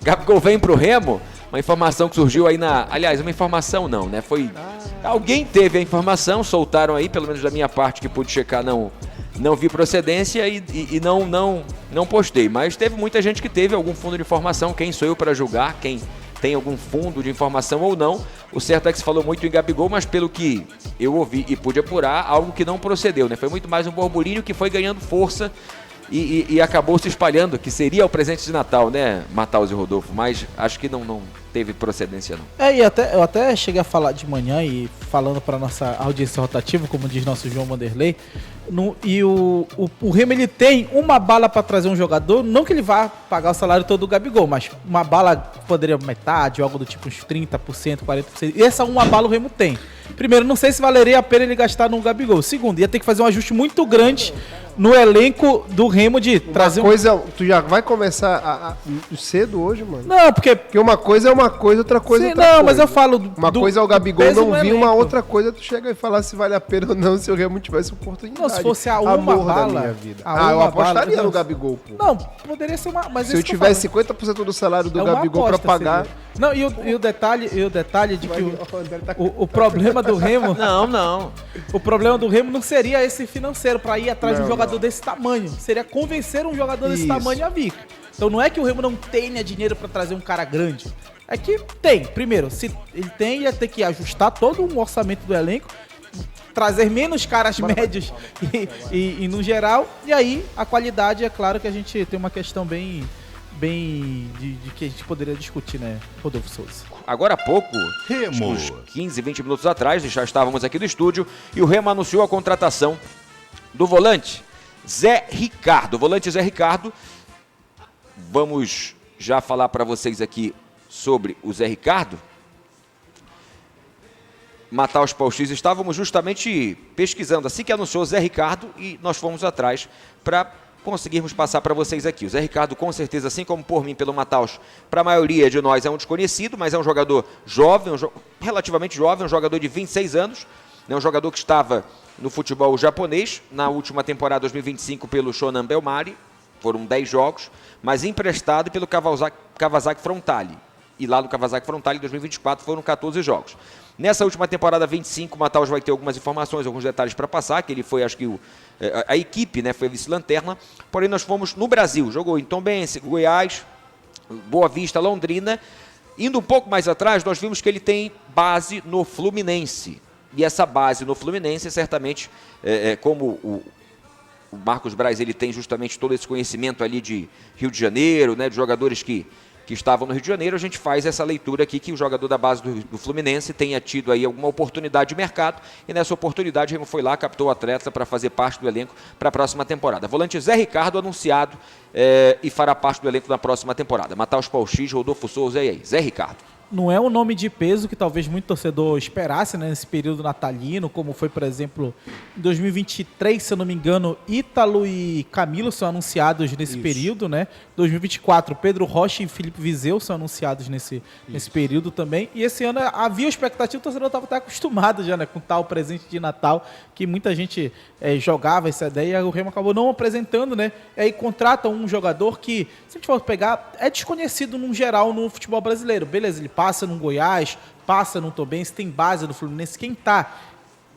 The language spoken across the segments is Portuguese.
Gabigol vem pro Remo, uma informação que surgiu aí aliás, uma informação não, né? Alguém teve a informação, soltaram aí, pelo menos da minha parte que pude checar, não vi procedência e não postei. Mas teve muita gente que teve algum fundo de informação, quem sou eu para julgar, quem tem algum fundo de informação ou não. O certo é que se falou muito em Gabigol, mas pelo que eu ouvi e pude apurar, algo que não procedeu, né? Foi muito mais um burburinho que foi ganhando força e acabou se espalhando, que seria o presente de Natal, né, Mataus e Rodolfo? Mas acho que não teve procedência, não. E eu até cheguei a falar de manhã e falando para nossa audiência rotativa, como diz nosso João Vanderlei, o Remo ele tem uma bala para trazer um jogador, não que ele vá pagar o salário todo do Gabigol, mas uma bala poderia metade, algo do tipo uns 30%, 40%. E essa uma bala o Remo tem. Primeiro, não sei se valeria a pena ele gastar no Gabigol. Segundo, ia ter que fazer um ajuste muito grande no elenco do Remo de trazer Tu já vai começar cedo hoje, mano? Não, porque uma coisa é uma coisa, outra coisa é outra coisa. Não, mas eu falo... Uma coisa é o Gabigol não vir, uma outra coisa tu chega e falar se vale a pena ou não, se o Remo tivesse oportunidade. Não, se fosse a uma bala... da minha vida. Eu apostaria no Gabigol, pô. Não, poderia ser uma... Mas se eu tivesse 50% do salário do Gabigol pra pagar... Seria. Não, e o detalhe de que o problema do Remo... Não. O problema do Remo não seria esse financeiro pra ir atrás de um jogador desse tamanho. Seria convencer um jogador desse tamanho a vir. Então não é que o Remo não tenha dinheiro pra trazer um cara grande. É que tem. Primeiro, se ele tem, ia ter que ajustar todo o orçamento do elenco, trazer menos caras médios e no geral. E aí, a qualidade, é claro que a gente tem uma questão bem de que a gente poderia discutir, né, Rodolfo Souza? Agora há pouco, uns 15, 20 minutos atrás, já estávamos aqui no estúdio e o Remo anunciou a contratação do volante Zé Ricardo. O volante Zé Ricardo, vamos já falar para vocês aqui sobre o Zé Ricardo. Mataus Pauxis, estávamos justamente pesquisando assim que anunciou o Zé Ricardo e nós fomos atrás para conseguirmos passar para vocês aqui. O Zé Ricardo, com certeza, assim como por mim, pelo Mataus, para a maioria de nós é um desconhecido, mas é um jogador jovem, relativamente jovem, um jogador de 26 anos, né, um jogador que estava no futebol japonês, na última temporada 2025 pelo Shonan Bellmare, foram 10 jogos, mas emprestado pelo Kawasaki Frontale. E lá no Kawasaki Frontale, em 2024, foram 14 jogos. Nessa última temporada 25, o Mataus vai ter algumas informações, alguns detalhes para passar, que ele foi, acho que a equipe, né, foi a vice-lanterna, porém nós fomos no Brasil, jogou em Tombense, Goiás, Boa Vista, Londrina. Indo um pouco mais atrás, nós vimos que ele tem base no Fluminense, e essa base no Fluminense, certamente, como o Marcos Braz, ele tem justamente todo esse conhecimento ali de Rio de Janeiro, né, de jogadores que estavam no Rio de Janeiro, a gente faz essa leitura aqui que o jogador da base do Fluminense tenha tido aí alguma oportunidade de mercado e nessa oportunidade o Remo foi lá, captou o atleta para fazer parte do elenco para a próxima temporada. Volante Zé Ricardo anunciado e fará parte do elenco na próxima temporada. Mataus Pauxis, Rodolfo Souza e aí, Zé Ricardo. Não é um nome de peso que talvez muito torcedor esperasse, né, nesse período natalino, como foi, por exemplo, em 2023, se eu não me engano, Ítalo e Camilo são anunciados nesse período, né? 2024, Pedro Rocha e Felipe Viseu são anunciados nesse período também. E esse ano havia expectativa, o torcedor estava até acostumado já, né, com tal presente de Natal, que muita gente jogava essa ideia e o Remo acabou não apresentando, né? E aí contrata um jogador que, se a gente for pegar, é desconhecido no geral no futebol brasileiro. Beleza, ele passa no Goiás, passa no Tombense, tem base no Fluminense. Quem está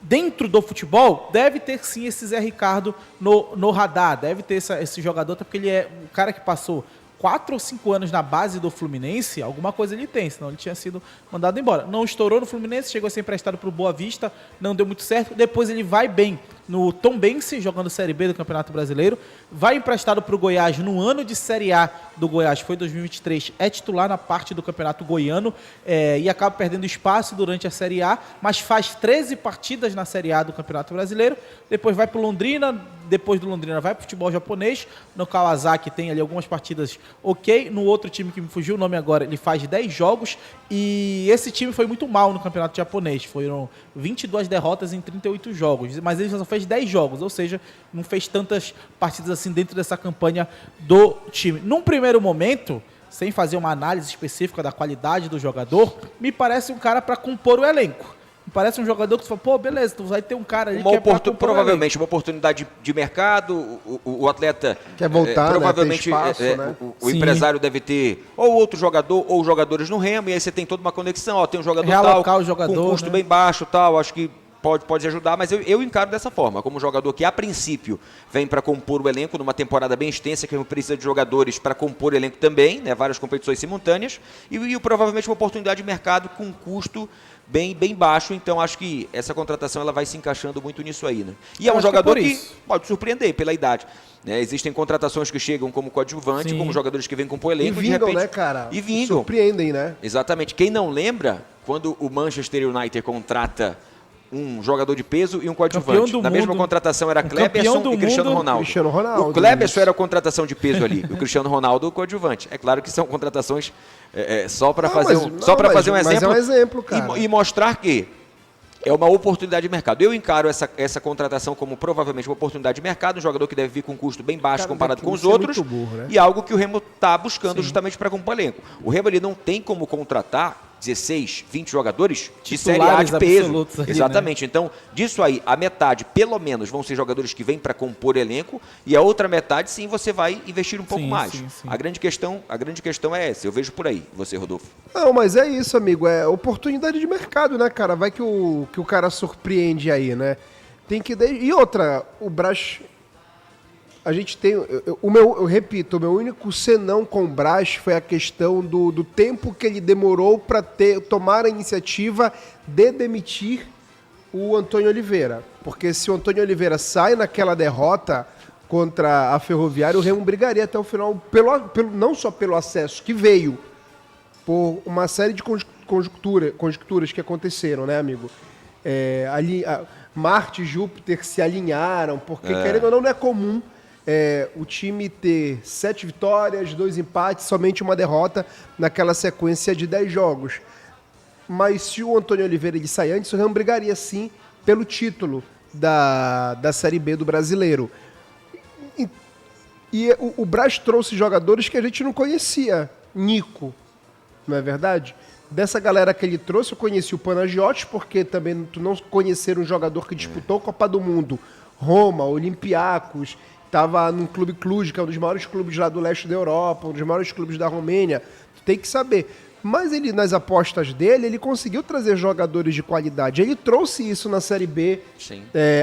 dentro do futebol deve ter sim esse Zé Ricardo no radar, deve ter esse jogador, porque ele é o cara que passou 4 ou 5 anos na base do Fluminense, alguma coisa ele tem, senão ele tinha sido mandado embora. Não estourou no Fluminense, chegou a ser emprestado para o Boa Vista, não deu muito certo, depois ele vai bem no Tombense, jogando Série B do Campeonato Brasileiro, vai emprestado para o Goiás no ano de Série A do Goiás, foi 2023, é titular na parte do Campeonato Goiano e acaba perdendo espaço durante a Série A, mas faz 13 partidas na Série A do Campeonato Brasileiro, depois vai para o Londrina, depois do Londrina vai para o futebol japonês, no Kawasaki tem ali algumas partidas ok, no outro time que me fugiu o nome agora, ele faz 10 jogos e esse time foi muito mal no campeonato japonês, foram 22 derrotas em 38 jogos, mas ele só fez 10 jogos, ou seja, não fez tantas partidas assim dentro dessa campanha do time. Num primeiro momento, sem fazer uma análise específica da qualidade do jogador, me parece um cara para compor o elenco. parece um jogador que você fala, pô, beleza, tu vai ter um cara ali que é provavelmente uma oportunidade de mercado, o atleta quer voltar, provavelmente né? Ter espaço, né? o empresário deve ter ou outro jogador ou jogadores no Remo, e aí você tem toda uma conexão, ó, tem um jogador tal, o jogador, com custo, né, bem baixo, tal, acho que pode ajudar, mas eu encaro dessa forma, como um jogador que a princípio vem para compor o elenco numa temporada bem extensa, que precisa de jogadores para compor o elenco também, né, várias competições simultâneas, e provavelmente uma oportunidade de mercado com um custo bem baixo, então acho que essa contratação ela vai se encaixando muito nisso aí, né? E é um jogador que pode surpreender pela idade. Né? Existem contratações que chegam como coadjuvante, sim, como jogadores que vêm compor o elenco. E vingam, de repente, né, cara? E vingam. Surpreendem, né? Exatamente. Quem não lembra, quando o Manchester United contrata um jogador de peso e um coadjuvante. Na mesma contratação era Kleberson e Cristiano Ronaldo. O Kleberson era a contratação de peso ali, o Cristiano Ronaldo o coadjuvante. É claro que são contratações só para fazer um exemplo, mas é um exemplo, cara. E mostrar que é uma oportunidade de mercado. Eu encaro essa contratação como provavelmente uma oportunidade de mercado, um jogador que deve vir com um custo bem baixo comparado com os outros, burro, né? E algo que o Remo está buscando justamente para compor elenco. O Remo ele não tem como contratar 16, 20 jogadores de Série A de peso. Ali, exatamente. Né? Então, disso aí, a metade, pelo menos, vão ser jogadores que vêm para compor elenco, e a outra metade, sim, você vai investir um pouco mais. Sim. A grande questão é essa. Eu vejo por aí, você, Rodolfo. Não, mas é isso, amigo. É oportunidade de mercado, né, cara? Vai que o cara surpreende aí, né? Tem que... E outra, o Brás... A gente tem... Eu repito, o meu único senão com o Brás foi a questão do tempo que ele demorou para tomar a iniciativa de demitir o Antônio Oliveira. Porque se o Antônio Oliveira sai naquela derrota contra a Ferroviária, o Remo brigaria até o final, não só pelo acesso que veio, por uma série de conjecturas que aconteceram, né, amigo? Marte e Júpiter se alinharam, porque, querendo ou não é comum o time ter 7 vitórias, 2 empates, somente uma derrota naquela sequência de 10 jogos. Mas se o Antônio Oliveira ele sair antes, o Remo brigaria sim pelo título da Série B do Brasileiro. E o Brás trouxe jogadores que a gente não conhecia. Nico, não é verdade? Dessa galera que ele trouxe, eu conheci o Panagiotis, porque também tu não conhecer um jogador que disputou a Copa do Mundo, Roma, Olympiacos, estava no Clube Cluj, que é um dos maiores clubes lá do leste da Europa, um dos maiores clubes da Romênia. Tu tem que saber. Mas ele, nas apostas dele, ele conseguiu trazer jogadores de qualidade. Ele trouxe isso na Série B.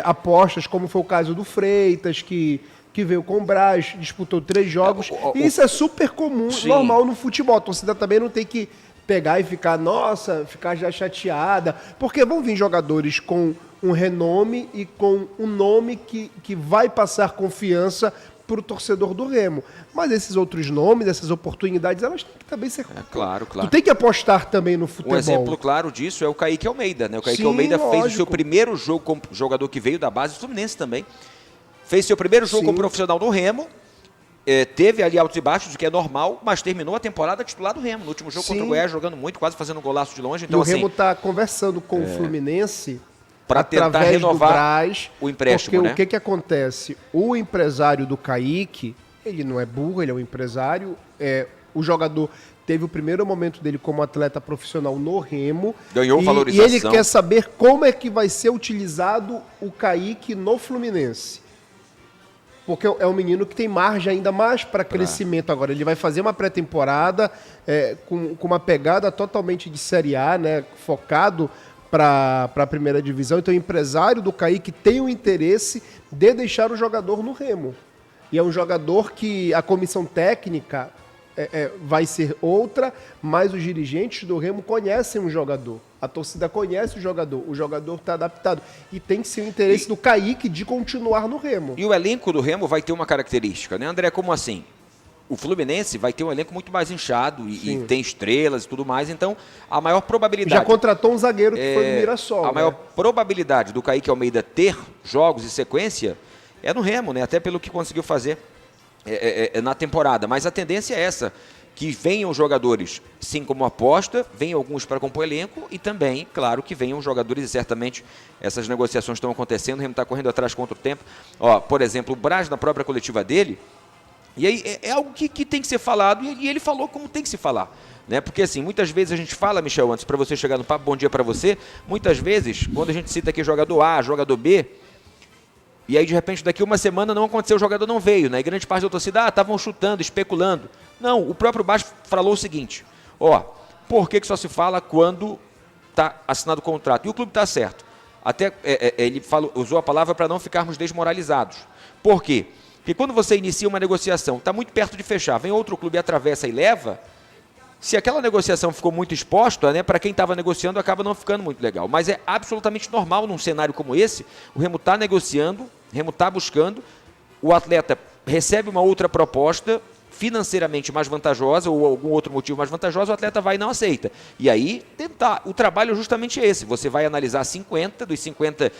Apostas, como foi o caso do Freitas, que veio com o Brás, disputou 3 jogos. E isso é super comum, normal no futebol. A torcida também não tem que pegar e ficar já chateada. Porque vão vir jogadores com um renome e com um nome que vai passar confiança para o torcedor do Remo. Mas esses outros nomes, essas oportunidades, elas têm que também ser... Claro. Tu tem que apostar também no futebol. Um exemplo claro disso é o Kaique Almeida, né? O Kaique Almeida fez o seu primeiro jogo como jogador que veio da base do Fluminense também. Fez seu primeiro jogo como profissional no Remo. Teve ali altos e baixos, o que é normal, mas terminou a temporada titular do Remo. No último jogo contra o Goiás, jogando muito, quase fazendo um golaço de longe. Então, e o Remo está conversando com o Fluminense para tentar renovar Brás, o empréstimo, porque o que acontece? O empresário do Kaique, ele não é burro, ele é um empresário. O jogador teve o primeiro momento dele como atleta profissional no Remo. Ganhou valorização. E ele quer saber como é que vai ser utilizado o Kaique no Fluminense. Porque é um menino que tem margem ainda mais para crescimento agora. Ele vai fazer uma pré-temporada com uma pegada totalmente de Série A, né, focado para a primeira divisão. Então o empresário do Kaique tem o interesse de deixar o jogador no Remo. E é um jogador que a comissão técnica vai ser outra, mas os dirigentes do Remo conhecem o jogador. A torcida conhece o jogador está adaptado. E tem que ser o interesse do Kaique de continuar no Remo. E o elenco do Remo vai ter uma característica, né, André? Como assim? O Fluminense vai ter um elenco muito mais inchado e tem estrelas e tudo mais, então a maior probabilidade... Já contratou um zagueiro que foi no Mirassol. A maior probabilidade do Kaique Almeida ter jogos e sequência é no Remo, né? Até pelo que conseguiu fazer na temporada. Mas a tendência é essa, que venham jogadores, sim, como aposta, venham alguns para compor elenco e também, claro, que venham jogadores, e certamente essas negociações estão acontecendo, o Remo está correndo atrás contra o tempo. Por exemplo, o Brás, na própria coletiva dele, E aí é algo que tem que ser falado e ele falou como tem que se falar. Né? Porque assim, muitas vezes a gente fala, Michel, antes para você chegar no papo, bom dia para você, muitas vezes, quando a gente cita aqui jogador A, jogador B, e aí de repente daqui uma semana não aconteceu, o jogador não veio, né? E grande parte da torcida, estavam chutando, especulando. Não, o próprio Basco falou o seguinte, por que só se fala quando está assinado o contrato? E o clube está certo. Até ele usou a palavra para não ficarmos desmoralizados. Por quê? Porque quando você inicia uma negociação, está muito perto de fechar, vem outro clube, atravessa e leva, se aquela negociação ficou muito exposta, né, para quem estava negociando acaba não ficando muito legal. Mas é absolutamente normal num cenário como esse, o Remo está negociando, o Remo está buscando, o atleta recebe uma outra proposta financeiramente mais vantajosa ou algum outro motivo mais vantajoso, o atleta vai e não aceita. E aí, tentar. O trabalho é justamente esse. Você vai analisar 50, dos 50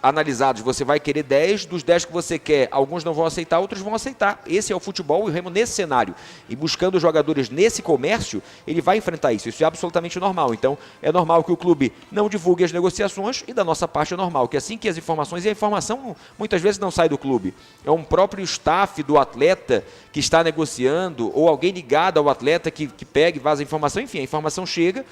analisados, você vai querer 10, dos 10 que você quer, alguns não vão aceitar, outros vão aceitar. Esse é o futebol e o Remo nesse cenário. E buscando jogadores nesse comércio, ele vai enfrentar isso. Isso é absolutamente normal. Então, é normal que o clube não divulgue as negociações e da nossa parte é normal, que assim que as informações, e a informação muitas vezes não sai do clube. É um próprio staff do atleta que está negociando ou alguém ligado ao atleta que pega e vaza a informação. Enfim, a informação chega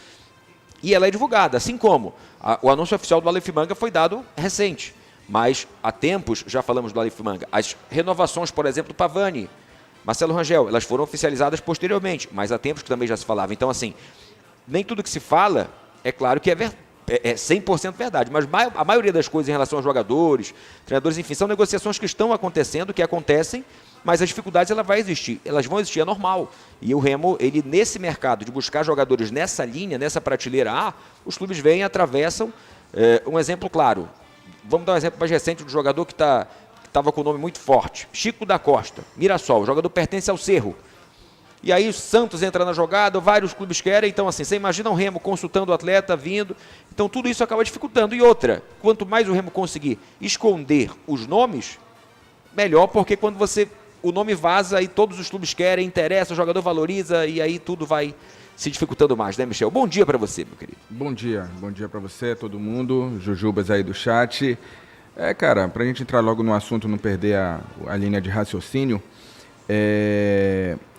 e ela é divulgada, assim como o anúncio oficial do Aleph Manga foi dado recente, mas há tempos, já falamos do Aleph Manga, as renovações, por exemplo, do Pavani, Marcelo Rangel, elas foram oficializadas posteriormente, mas há tempos que também já se falava. Então, assim, nem tudo que se fala, é claro que é 100% verdade, mas a maioria das coisas em relação aos jogadores, treinadores, enfim, são negociações que estão acontecendo, que acontecem, mas as dificuldades elas vão existir, é normal. E o Remo, ele nesse mercado de buscar jogadores nessa linha, nessa prateleira A, os clubes vêm e atravessam. Um exemplo claro, vamos dar um exemplo mais recente do jogador que estava com um nome muito forte, Chico da Costa, Mirassol, o jogador pertence ao Cerro. E aí o Santos entra na jogada, vários clubes querem, então assim, você imagina o Remo consultando o atleta, vindo, então tudo isso acaba dificultando. E outra, quanto mais o Remo conseguir esconder os nomes, melhor, porque quando o nome vaza e todos os clubes querem, interessa, o jogador valoriza e aí tudo vai se dificultando mais, né, Michel? Bom dia para você, meu querido. Bom dia para você, todo mundo, Jujubas aí do chat. Cara, pra gente entrar logo no assunto, não perder a linha de raciocínio,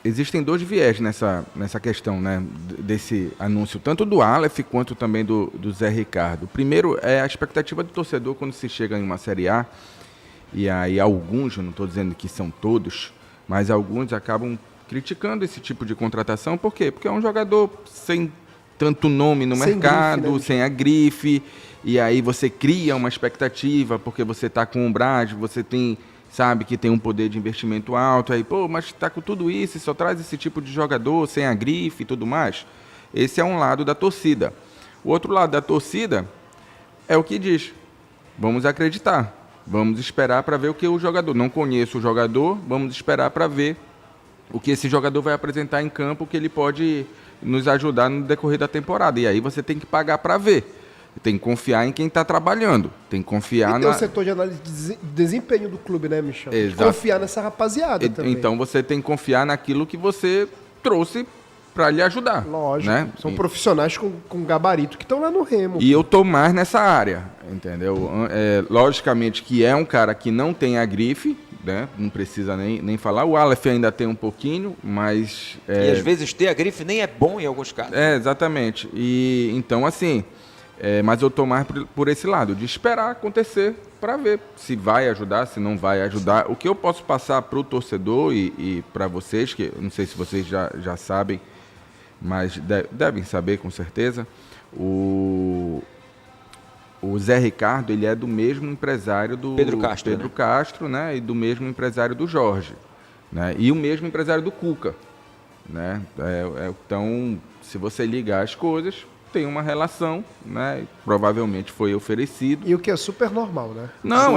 existem dois viés nessa questão, né, desse anúncio, tanto do Aleph quanto também do Zé Ricardo. Primeiro é a expectativa do torcedor quando se chega em uma Série A, e aí alguns, eu não estou dizendo que são todos, mas alguns acabam criticando esse tipo de contratação. Por quê? Porque é um jogador sem tanto nome no mercado, grife, né? Sem a grife, e aí você cria uma expectativa, porque você está com o Brás, você sabe que tem um poder de investimento alto, aí, mas está com tudo isso e só traz esse tipo de jogador sem a grife e tudo mais. Esse é um lado da torcida. O outro lado da torcida é o que diz, vamos acreditar. Vamos esperar para ver o que o jogador... Não conheço o jogador, vamos esperar para ver o que esse jogador vai apresentar em campo, que ele pode nos ajudar no decorrer da temporada. E aí você tem que pagar para ver. Tem que confiar em quem está trabalhando. Tem que confiar no setor de análise de desempenho do clube, né, Michel? Exato. Confiar nessa rapaziada também. Então você tem que confiar naquilo que você trouxe para lhe ajudar. Lógico. Né? São profissionais com gabarito que estão lá no Remo. E eu tô mais nessa área, entendeu? Logicamente que é um cara que não tem a grife, né? Não precisa nem falar. O Aleph ainda tem um pouquinho, mas... E às vezes ter a grife nem é bom em alguns casos. Exatamente. E então, assim... mas eu tô mais por esse lado, de esperar acontecer para ver se vai ajudar, se não vai ajudar. O que eu posso passar para o torcedor e para vocês, que eu não sei se vocês já sabem, mas devem saber com certeza, o Zé Ricardo, ele é do mesmo empresário do Pedro Castro, Castro, né? E do mesmo empresário do Jorge, né? E o mesmo empresário do Cuca, né? Então, se você ligar as coisas, tem uma relação, né? Provavelmente foi oferecido. E o que é super normal, né? Não,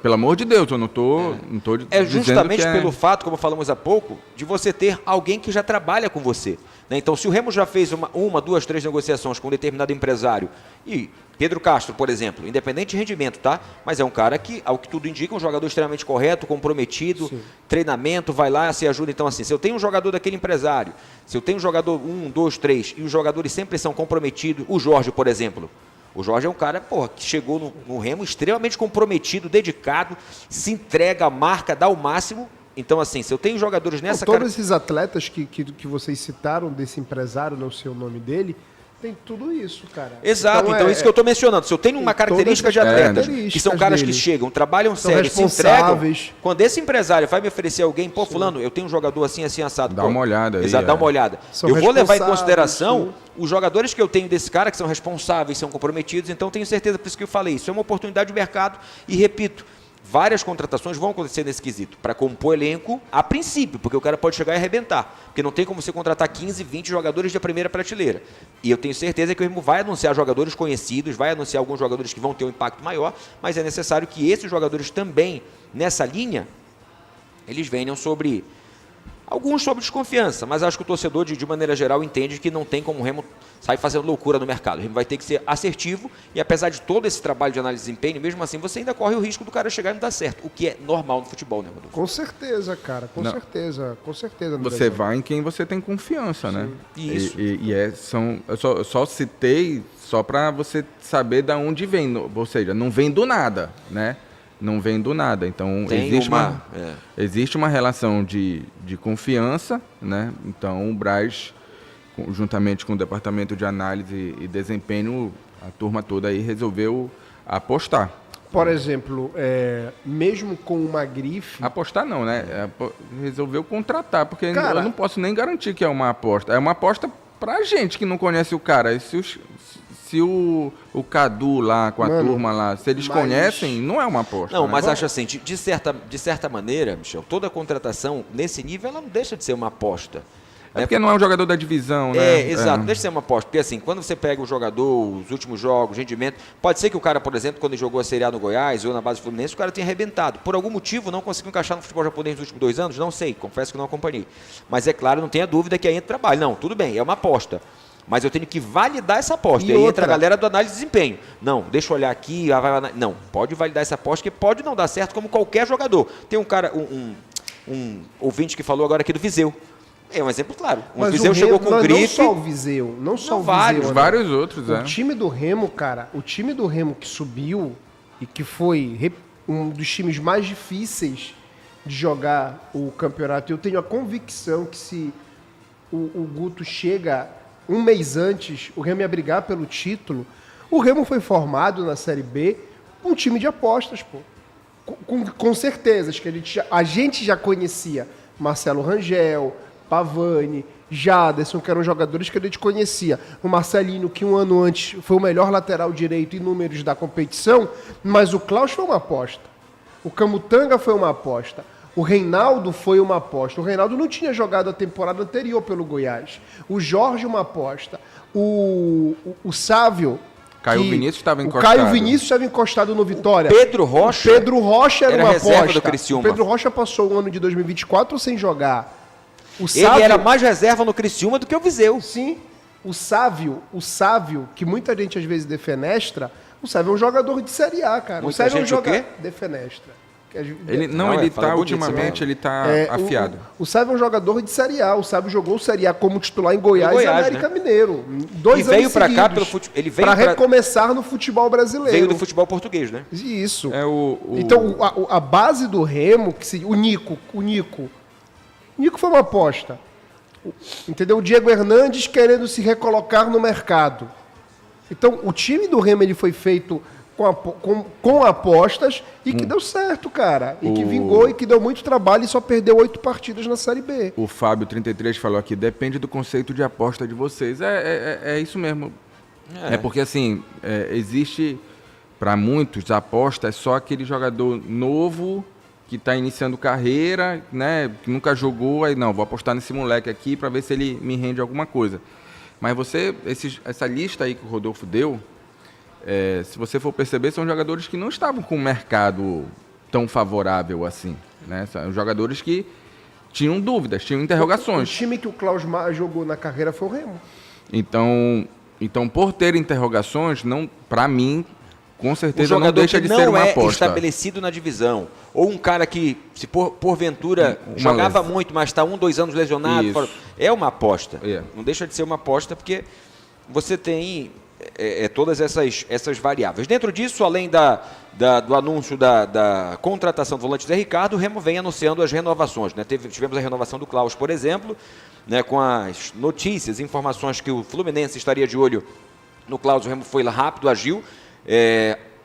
pelo amor de Deus, eu não tô dizendo justamente pelo fato, como falamos há pouco, de você ter alguém que já trabalha com você. Né? Então, se o Remo já fez uma, duas, três negociações com um determinado empresário, e Pedro Castro, por exemplo, independente de rendimento, tá? Mas é um cara que, ao que tudo indica, um jogador extremamente correto, comprometido, sim, treinamento, vai lá, se ajuda. Então, assim, se eu tenho um jogador daquele empresário, se eu tenho um jogador 1, 2, 3, e os jogadores sempre são comprometidos, o Jorge, por exemplo. O Jorge é um cara, que chegou no Remo extremamente comprometido, dedicado, se entrega, marca, dá o máximo. Então, assim, se eu tenho jogadores nessa... Todos esses atletas que vocês citaram, desse empresário, não sei o nome dele, tem tudo isso, cara. Exato, então isso que eu estou mencionando. Se eu tenho uma característica de atletas, que são caras que dele. chegam, trabalham São sério, se entregam, responsáveis. quando esse empresário vai me oferecer alguém, pô, fulano, eu tenho um jogador assim, assim, assado. Dá pô, uma olhada aí, Exato, dá uma olhada. São Eu vou levar em responsáveis, consideração sim. os jogadores que eu tenho desse cara, que são responsáveis, são comprometidos, então tenho certeza, por isso que eu falei, isso é uma oportunidade de mercado e, repito, várias contratações vão acontecer nesse quesito, para compor elenco a princípio, porque o cara pode chegar e arrebentar, porque não tem como você contratar 15, 20 jogadores de primeira prateleira. E eu tenho certeza que o Remo vai anunciar jogadores conhecidos, vai anunciar alguns jogadores que vão ter um impacto maior, mas é necessário que esses jogadores também, nessa linha, eles venham sobre... Alguns sob desconfiança, mas acho que o torcedor, de maneira geral, entende que não tem como o Remo sair fazendo loucura no mercado. O Remo vai ter que ser assertivo e, apesar de todo esse trabalho de análise de desempenho, mesmo assim, você ainda corre o risco do cara chegar e não dar certo, o que é normal no futebol, né, Rodolfo? Com certeza, cara, com certeza. Você vai em quem você tem confiança, né? Isso. Eu só citei só para você saber de onde vem, ou seja, não vem do nada, né? Não vem do nada. Então, existe uma relação de confiança, né? Então, o Braz, juntamente com o departamento de análise e desempenho, a turma toda aí resolveu apostar. Por exemplo, mesmo com uma grife... Apostar não, né? Resolveu contratar, porque Cara, eu não posso nem garantir que é uma aposta. É uma aposta pra gente que não conhece o cara. E se o Cadu lá, com a turma lá, se eles conhecem, não é uma aposta. Não, né? mas acho assim, de certa maneira, Michel, toda contratação nesse nível, ela não deixa de ser uma aposta. É porque não é um jogador da divisão, né? Exato, deixa de ser uma aposta. Porque assim, quando você pega o jogador, os últimos jogos, rendimento, pode ser que o cara, por exemplo, quando ele jogou a Série A no Goiás ou na base do Fluminense, o cara tenha arrebentado. Por algum motivo, não conseguiu encaixar no futebol japonês nos últimos 2 anos? Não sei, confesso que não acompanhei. Mas é claro, não tenha dúvida que aí entra trabalho. Não, tudo bem, é uma aposta. Mas eu tenho que validar essa aposta. E aí entra a galera do análise de desempenho. Não, deixa eu olhar aqui. Não, pode validar essa aposta, que pode não dar certo como qualquer jogador. Tem um cara, um ouvinte que falou agora aqui do Viseu. É um exemplo claro. O Viseu chegou com grife. Não só o Viseu, não só o Viseu. Vários outros, O time do Remo, cara, o time do Remo que subiu e que foi um dos times mais difíceis de jogar o campeonato, eu tenho a convicção que se o Guto chega... um mês antes, o Remo ia brigar pelo título. O Remo foi formado na Série B um time de apostas, pô. Com certezas, que a gente já conhecia. Marcelo Rangel, Pavani, Jaderson, que eram jogadores que a gente conhecia. O Marcelinho, que um ano antes foi o melhor lateral direito em números da competição, mas o Klaus foi uma aposta. O Camutanga foi uma aposta. O Reinaldo foi uma aposta. O Reinaldo não tinha jogado a temporada anterior pelo Goiás. O Jorge, uma aposta. O Sávio... Caio Vinícius estava encostado. O Caio Vinícius estava encostado no Vitória. Pedro Rocha. O Pedro Rocha era uma reserva aposta. do Criciúma. O Pedro Rocha passou o ano de 2024 sem jogar. O Ele era mais reserva no Criciúma do que o Viseu. Sim. O Sávio, que muita gente às vezes defenestra, o Sávio é um jogador de Série A, cara. Muita o Sávio é um gente o quê? defenestra. Ele fala bonito, ultimamente, ele está afiado. O Sávio é um jogador de Série A. O Sávio jogou Série A como titular em Goiás e América né? Mineiro. 2 E anos veio para cá seguidos, pelo futebol. Ele veio para recomeçar no futebol brasileiro. Veio do futebol português, né? Isso. É Então, a base do Remo, o Nico foi uma aposta. Entendeu? O Diego Hernandes querendo se recolocar no mercado. Então, o time do Remo ele foi feito com apostas e que deu certo, cara. E que vingou e que deu muito trabalho e só perdeu 8 partidas na Série B. O Fábio 33 falou aqui, depende do conceito de aposta de vocês. É isso mesmo. É porque, assim, existe, para muitos, a aposta é só aquele jogador novo que está iniciando carreira, né, que nunca jogou, aí não, vou apostar nesse moleque aqui para ver se ele me rende alguma coisa. Mas essa lista aí que o Rodolfo deu, se você for perceber, são jogadores que não estavam com o mercado tão favorável assim, né? São jogadores que tinham dúvidas, tinham interrogações. O time que o Klaus Mar jogou na carreira foi o Remo. Então por ter interrogações, não, para mim, com certeza não deixa de ser uma aposta. Não é estabelecido na divisão. Ou um cara que, se porventura jogava muito, mas está 2 anos lesionado. É uma aposta. Não deixa de ser uma aposta porque você tem todas essas variáveis. Dentro disso, além do anúncio da contratação do volante Zé Ricardo, o Remo vem anunciando as renovações, né? Tivemos a renovação do Klaus, por exemplo, né, com as notícias, informações que o Fluminense estaria de olho no Klaus. O Remo foi lá rápido, agiu,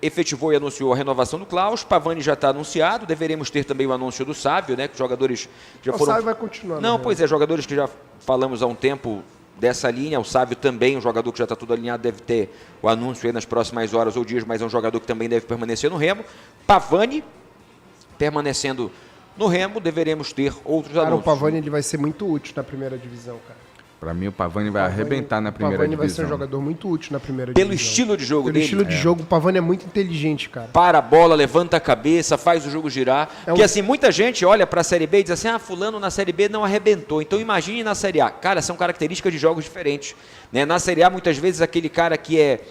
efetivou e anunciou a renovação do Klaus. Pavani já está anunciado, deveremos ter também o anúncio do Sávio, né, que jogadores já foram... O Sávio vai continuar. Não, pois é, jogadores que já falamos há um tempo dessa linha. O Sávio também, um jogador que já está tudo alinhado, deve ter o anúncio aí nas próximas horas ou dias, mas é um jogador que também deve permanecer no Remo. Pavani permanecendo no Remo, deveremos ter outros anúncios. O Pavani ele vai ser muito útil na primeira divisão, cara. Para mim, o Pavani vai arrebentar na primeira divisão. O Pavani vai ser um jogador muito útil na primeira Pelo divisão. estilo de jogo Pelo dele. estilo de jogo, o Pavani é muito inteligente, cara. Para a bola, levanta a cabeça, faz o jogo girar. Porque assim, muita gente olha para a Série B e diz assim, fulano na Série B não arrebentou. Então imagine na Série A. Cara, são características de jogos diferentes, né? Na Série A, muitas vezes, aquele cara que é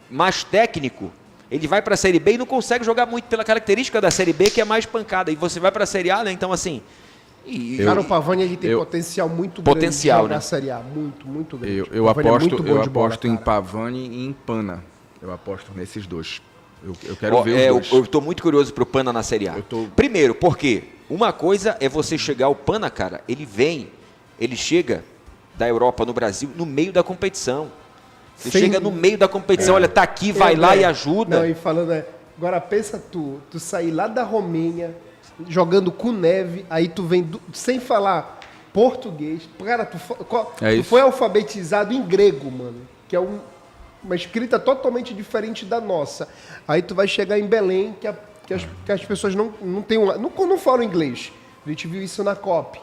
mais técnico, ele vai para a Série B e não consegue jogar muito pela característica da Série B, que é mais pancada. E você vai para a Série A, né? Então assim... Cara, o Pavani ele tem potencial muito grande de jogar na Série A. Muito, muito grande. Eu aposto em Pavani e em Pana. Eu aposto nesses dois. Eu quero ver os dois. Eu estou muito curioso pro Pana na Série A. Primeiro, porque uma coisa é você chegar ao Pana, cara, ele chega da Europa no Brasil no meio da competição. Ele chega no meio da competição, olha, tá aqui, vai lá e ajuda. Não, e falando, agora pensa tu sair lá da Romênia, jogando com neve, aí tu vem sem falar português. Cara, tu foi alfabetizado em grego, mano, que é uma escrita totalmente diferente da nossa. Aí tu vai chegar em Belém, que as pessoas não tem não falam inglês. A gente viu isso na COP.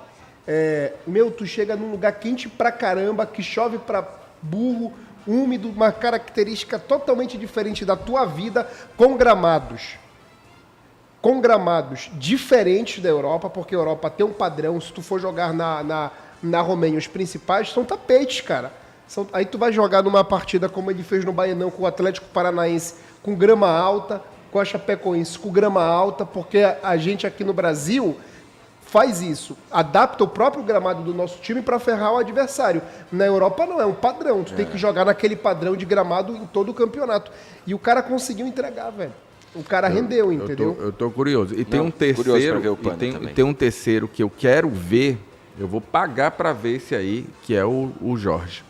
Tu chega num lugar quente pra caramba, que chove pra burro, úmido, uma característica totalmente diferente da tua vida, com gramados diferentes da Europa, porque a Europa tem um padrão. Se tu for jogar na Romênia, os principais são tapetes, cara. Aí tu vai jogar numa partida como ele fez no Baianão com o Atlético Paranaense, com grama alta, com a Chapecoense com grama alta, porque a gente aqui no Brasil faz isso, adapta o próprio gramado do nosso time para ferrar o adversário. Na Europa não, é um padrão, tu tem que jogar naquele padrão de gramado em todo o campeonato. E o cara conseguiu entregar, velho. O cara rendeu, entendeu? Eu tô curioso. E tem um terceiro, tem um terceiro que eu quero ver, eu vou pagar para ver esse aí, que é o Jorge.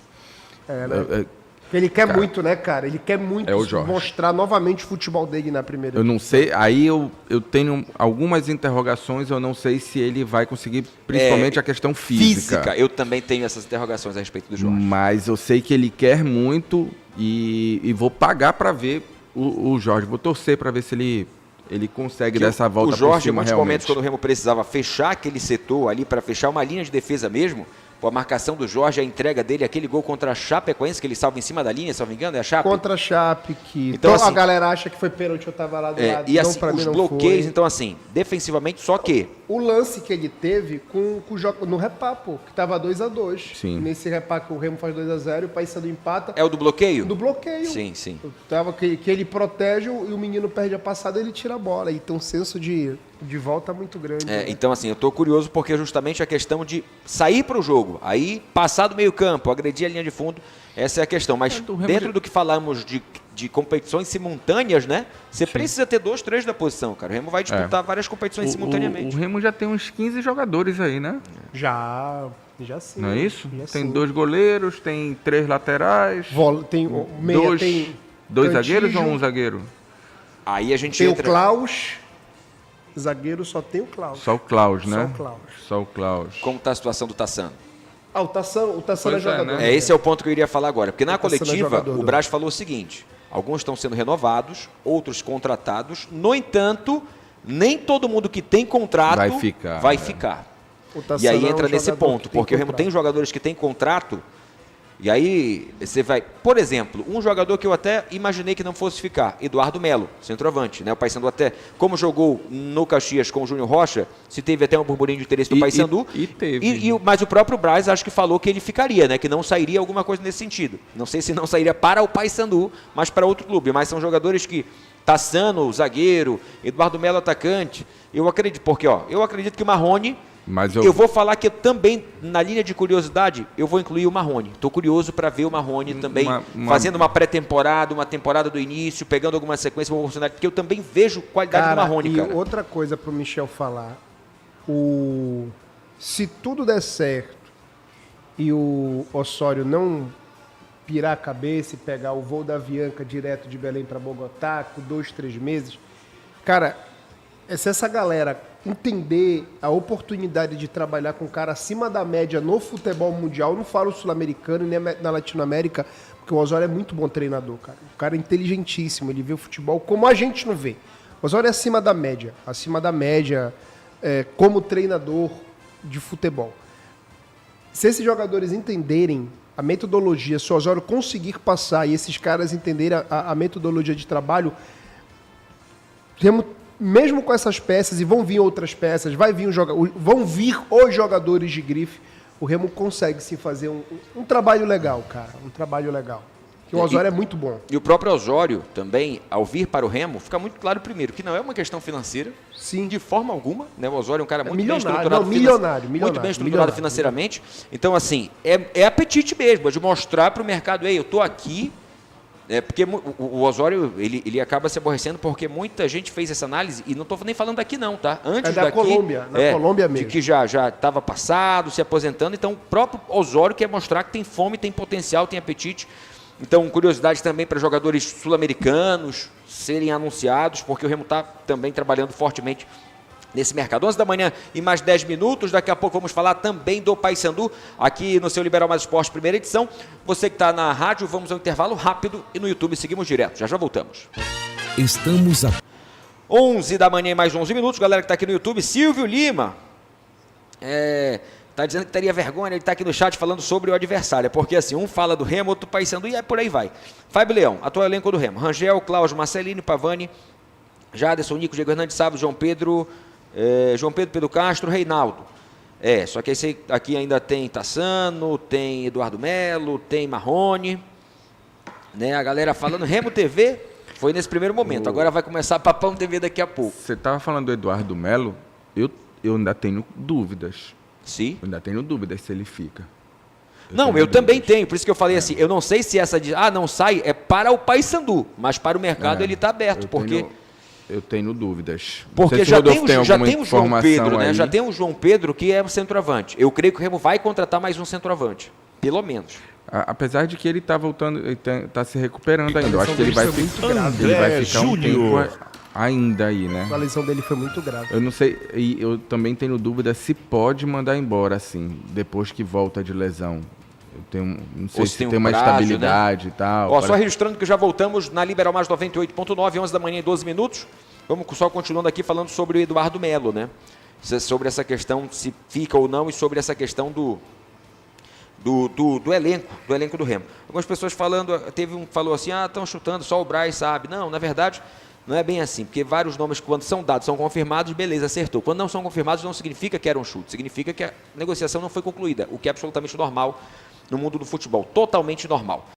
Ele quer muito, né, cara? Ele quer muito mostrar novamente o futebol dele na primeira divisão. Não sei, aí eu tenho algumas interrogações, eu não sei se ele vai conseguir, principalmente a questão física. Eu também tenho essas interrogações a respeito do Jorge. Mas eu sei que ele quer muito e vou pagar para ver o Jorge. Vou torcer para ver se ele consegue dar essa volta por cima. O Jorge, em muitos momentos, quando o Remo precisava fechar aquele setor ali, para fechar uma linha de defesa mesmo, a marcação do Jorge, a entrega dele, aquele gol contra a Chapecoense, que ele salva em cima da linha, se não me engano, é a Chape? Contra a Chape, então assim, a galera acha que foi pênalti, eu tava lá do lado. E assim, os bloqueios, então assim, defensivamente, só que... O lance que ele teve com o jogo no repá, pô, que tava 2-2. Sim. Nesse repá que o Remo faz 2-0 e o Paysandu empata. É o do bloqueio? Do bloqueio. Sim. Tava que ele protege e o menino perde a passada e ele tira a bola. E tem um senso de volta muito grande. Né? Então assim, eu tô curioso porque é justamente a questão de sair pro jogo, aí passar do meio campo, agredir a linha de fundo, essa é a questão. Mas dentro do que falamos de competições simultâneas, né? Você precisa ter 2, 3 da posição, cara. O Remo vai disputar várias competições simultaneamente. O Remo já tem uns 15 jogadores aí, né? Já sim. Não é isso? Já tem sim. 2 goleiros, tem 3 laterais. Tem meia, tem 2 zagueiros ou 1 zagueiro? Aí a gente tem o Klaus. Zagueiro só tem o Klaus. Só o Klaus, né? Só o Klaus. Como está a situação do Tassano? O Tassano é jogador. Né? Esse é o ponto que eu iria falar agora. Porque na coletiva, o Braz falou o seguinte: alguns estão sendo renovados, outros contratados. No entanto, nem todo mundo que tem contrato vai ficar. E aí entra nesse ponto, porque o Remo tem jogadores que têm contrato. E aí você vai... Por exemplo, um jogador que eu até imaginei que não fosse ficar, Eduardo Melo, centroavante, né? O Paysandu até, como jogou no Caxias com o Júnior Rocha, se teve até um burburinho de interesse do Paysandu. Mas o próprio Braz acho que falou que ele ficaria, né? Que não sairia alguma coisa nesse sentido. Não sei se não sairia para o Paysandu, mas para outro clube. Mas são jogadores que... Tassano, zagueiro, Eduardo Melo, atacante. Eu acredito, porque eu acredito que o Marrone Mas eu vou falar que eu também, na linha de curiosidade, eu vou incluir o Marrone. Estou curioso para ver o Marrone também fazendo uma pré-temporada, uma temporada do início, pegando alguma sequência, uma oportunidade, porque eu também vejo qualidade do Marrone, e cara. outra coisa pro Michel falar, se tudo der certo e o Osório não pirar a cabeça e pegar o voo da Avianca direto de Belém para Bogotá, com 2, 3 meses, cara, se essa galera entender a oportunidade de trabalhar com um cara acima da média no futebol mundial, não falo sul-americano nem na Latinoamérica, porque o Osório é muito bom treinador, cara. O cara é inteligentíssimo, ele vê o futebol como a gente não vê. O Osório é acima da média como treinador de futebol. Se esses jogadores entenderem a metodologia, se o Osório conseguir passar e esses caras entenderem a metodologia de trabalho, mesmo com essas peças, e vão vir outras peças, vão vir os jogadores de grife, o Remo consegue sim fazer um trabalho legal, cara. Um trabalho legal. Que o Osório é muito bom. E o próprio Osório também, ao vir para o Remo, fica muito claro primeiro que não é uma questão financeira, sim, de forma alguma, né? O Osório é um cara muito bem estruturado, financeiramente. Então, assim, é apetite mesmo, é de mostrar para o mercado, ei, eu estou aqui. Porque o Osório, ele acaba se aborrecendo porque muita gente fez essa análise, e não estou nem falando daqui não, tá? Antes da daqui, Colômbia, Colômbia mesmo. De que já estava passado, se aposentando, então o próprio Osório quer mostrar que tem fome, tem potencial, tem apetite. Então, curiosidade também para jogadores sul-americanos serem anunciados, porque o Remo está também trabalhando fortemente nesse mercado. 11 da manhã e mais 10 minutos. Daqui a pouco vamos falar também do Paysandu, aqui no seu Liberal Mais Esporte, primeira edição. Você que está na rádio, vamos ao intervalo rápido e no YouTube seguimos direto. Já voltamos. Estamos a 11 da manhã e mais 11 minutos. Galera que está aqui no YouTube, Silvio Lima. Tá dizendo que teria vergonha, ele está aqui no chat falando sobre o adversário, porque assim, um fala do Remo, outro Paysandu e por aí vai. Fábio Leão, atual elenco do Remo: Rangel, Cláudio, Marcelino, Pavani, Jaderson, Nico, Diego Hernandes, Sábio, João Pedro, Pedro Castro, Reinaldo. Só que esse aqui ainda tem Tassano, tem Eduardo Melo, tem Marrone, né? A galera falando Remo TV foi nesse primeiro momento, agora vai começar Papão TV daqui a pouco. Você estava falando do Eduardo Melo, eu ainda tenho dúvidas. Sim. Eu ainda tenho dúvidas se ele fica. Eu também tenho, por isso que eu falei assim, eu não sei se essa de, não sai, é para o Paysandu, mas para o mercado ele está aberto, porque... Eu tenho dúvidas. Porque já tem o João Pedro, né? Aí. Já tem o João Pedro, que é um centroavante. Eu creio que o Remo vai contratar mais um centroavante, pelo menos. Apesar de que ele está voltando, ele está se recuperando ainda. Eu acho que ele vai ficar um tempo ainda aí, né? A lesão dele foi muito grave. Eu não sei, e eu também tenho dúvida se pode mandar embora, assim, depois que volta de lesão. Não sei se tem uma estabilidade, né? E tal. Só registrando que já voltamos na Liberal Mais 98.9, 11 da manhã e 12 minutos. Vamos só continuando aqui falando sobre o Eduardo Melo, né? Sobre essa questão se fica ou não e sobre essa questão do elenco do Remo. Algumas pessoas falando, teve um que falou assim, estão chutando, só o Braz sabe. Não, na verdade, não é bem assim, porque vários nomes, quando são dados, são confirmados, beleza, acertou. Quando não são confirmados, não significa que era um chute, significa que a negociação não foi concluída, o que é absolutamente normal no mundo do futebol, totalmente normal.